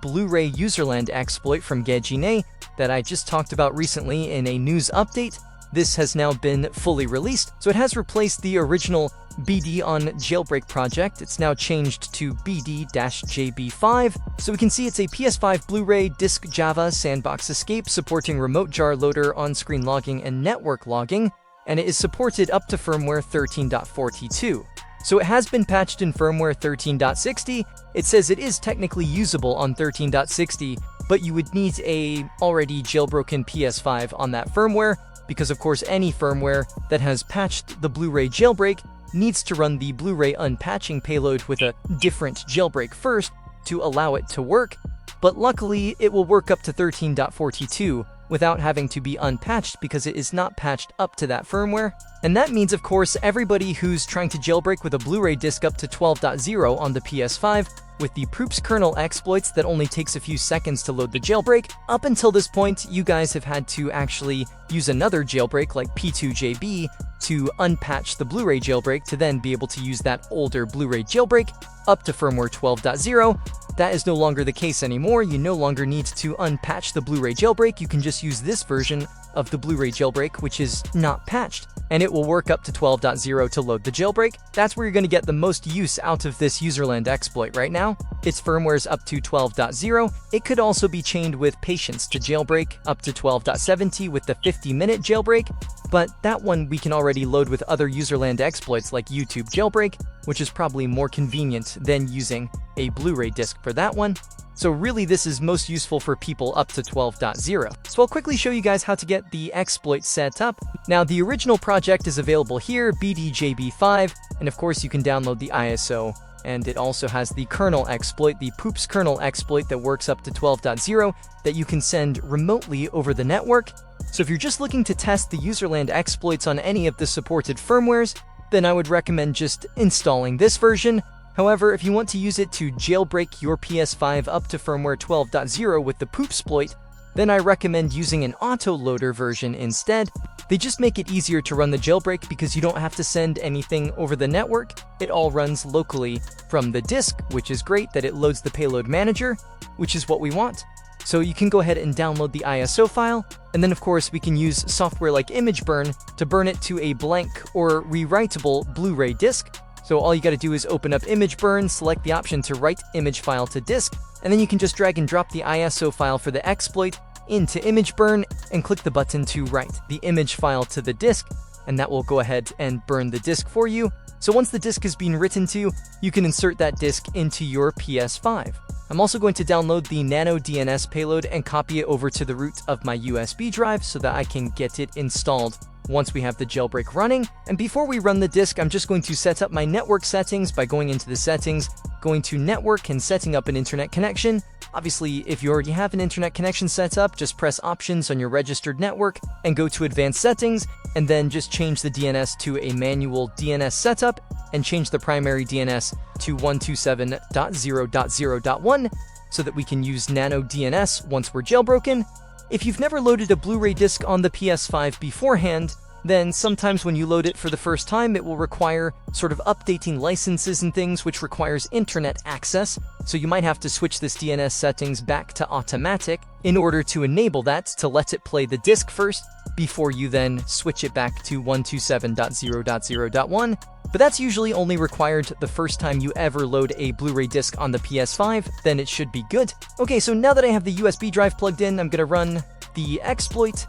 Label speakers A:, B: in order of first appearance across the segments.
A: Blu-ray userland exploit from BD-JB5 that I just talked about recently in a news update. This has now been fully released, so it has replaced the original BD on Jailbreak project. It's now changed to BD-JB5, so we can see it's a PS5 Blu-ray disc Java sandbox escape supporting remote jar loader, on-screen logging, and network logging, and it is supported up to firmware 13.42. So it has been patched in firmware 13.60. It says it is technically usable on 13.60, but you would need a already jailbroken PS5 on that firmware, because of course any firmware that has patched the Blu-ray jailbreak needs to run the Blu-ray unpatching payload with a different jailbreak first to allow it to work, but luckily it will work up to 13.42 without having to be unpatched because it is not patched up to that firmware. And that means, of course, everybody who's trying to jailbreak with a Blu-ray disc up to 12.0 on the PS5 with the Proops kernel exploits that only takes a few seconds to load the jailbreak. Up until this point, you guys have had to actually use another jailbreak like P2JB to unpatch the Blu-ray jailbreak to then be able to use that older Blu-ray jailbreak up to firmware 12.0. That is no longer the case anymore. You no longer need to unpatch the Blu-ray jailbreak. You can just use this version of the Blu-ray jailbreak, which is not patched, and it will work up to 12.0 to load the jailbreak. That's where you're going to get the most use out of this userland exploit right now. Its firmware's up to 12.0. It could also be chained with Patience to jailbreak up to 12.70 with the 50-minute jailbreak, but that one we can already load with other userland exploits like YouTube jailbreak, which is probably more convenient than using a Blu-ray disc for that one. So really this is most useful for people up to 12.0. So I'll quickly show you guys how to get the exploit set up. Now the original project is available here, BD-JB5, and of course you can download the ISO, and it also has the kernel exploit, the Poops kernel exploit that works up to 12.0 that you can send remotely over the network. So if you're just looking to test the userland exploits on any of the supported firmwares, then I would recommend just installing this version. However, if you want to use it to jailbreak your PS5 up to firmware 12.0 with the Poopsploit, then I recommend using an Autoloader version instead. They just make it easier to run the jailbreak because you don't have to send anything over the network. It all runs locally from the disk, which is great that it loads the payload manager, which is what we want. So you can go ahead and download the ISO file, and then of course we can use software like ImageBurn to burn it to a blank or rewritable Blu-ray disc. So all you gotta do is open up ImageBurn, select the option to write image file to disk, and then you can just drag and drop the ISO file for the exploit into ImageBurn and click the button to write the image file to the disk, and that will go ahead and burn the disk for you. So once the disk has been written to, you can insert that disk into your PS5. I'm also going to download the Nano DNS payload and copy it over to the root of my USB drive so that I can get it installed once we have the jailbreak running. And before we run the disk, I'm just going to set up my network settings by going into the settings, going to network and setting up an internet connection. Obviously, if you already have an internet connection set up, just press options on your registered network and go to advanced settings, and then just change the DNS to a manual DNS setup and change the primary DNS to 127.0.0.1 so that we can use Nano DNS once we're jailbroken. If you've never loaded a Blu-ray disc on the PS5 beforehand, then sometimes when you load it for the first time, it will require sort of updating licenses and things, which requires internet access. So you might have to switch this DNS settings back to automatic in order to enable that, to let it play the disc first, before you then switch it back to 127.0.0.1. But that's usually only required the first time you ever load a Blu-ray disc on the PS5, then it should be good. Okay, so now that I have the USB drive plugged in, I'm gonna run the exploit,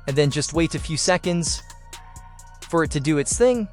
A: and then just wait a few seconds for it to do its thing.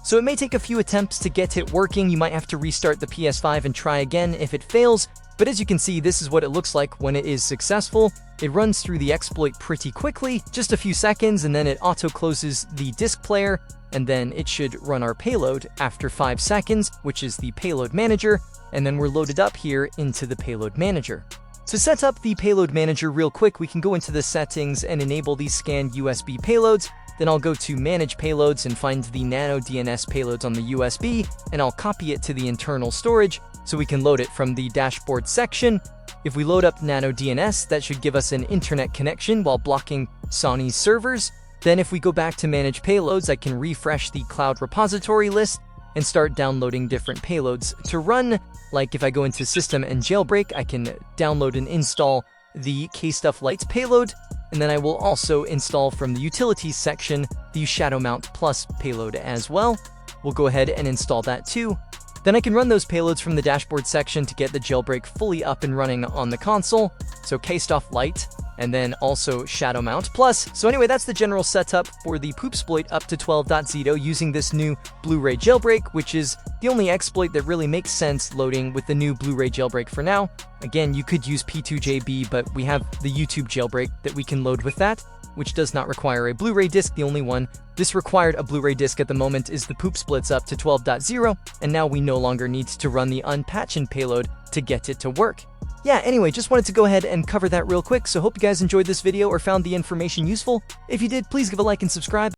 A: So it may take a few attempts to get it working. You might have to restart the PS5 and try again if it fails, but as you can see, this is what it looks like when it is successful. It runs through the exploit pretty quickly, just a few seconds, and then it auto-closes the disk player, and then it should run our payload after 5 seconds, which is the payload manager, and then we're loaded up here into the payload manager. To set up the payload manager real quick, we can go into the settings and enable these scanned USB payloads. Then I'll go to manage payloads and find the Nano DNS payloads on the USB, and I'll copy it to the internal storage so we can load it from the dashboard section. If we load up Nano DNS, that should give us an internet connection while blocking Sony's servers. Then if we go back to manage payloads, I can refresh the cloud repository list, and start downloading different payloads to run. Like if I go into System and Jailbreak, I can download and install the KStuff Lights payload, and then I will also install from the Utilities section the Shadow Mount Plus payload as well. We'll go ahead and install that too. Then I can run those payloads from the dashboard section to get the jailbreak fully up and running on the console. So KStuff Lite, and then also Shadow Mount Plus. So anyway, that's the general setup for the Poopsploit up to 12.0 using this new Blu-ray jailbreak, which is the only exploit that really makes sense loading with the new Blu-ray jailbreak for now. Again, you could use P2JB, but we have the YouTube jailbreak that we can load with that, which does not require a Blu-ray disc. The only one this required a Blu-ray disc at the moment is the Poopsplits up to 12.0, and now we no longer need to run the unpatched payload to get it to work. Yeah, anyway, just wanted to go ahead and cover that real quick, so hope you guys enjoyed this video or found the information useful. If you did, please give a like and subscribe.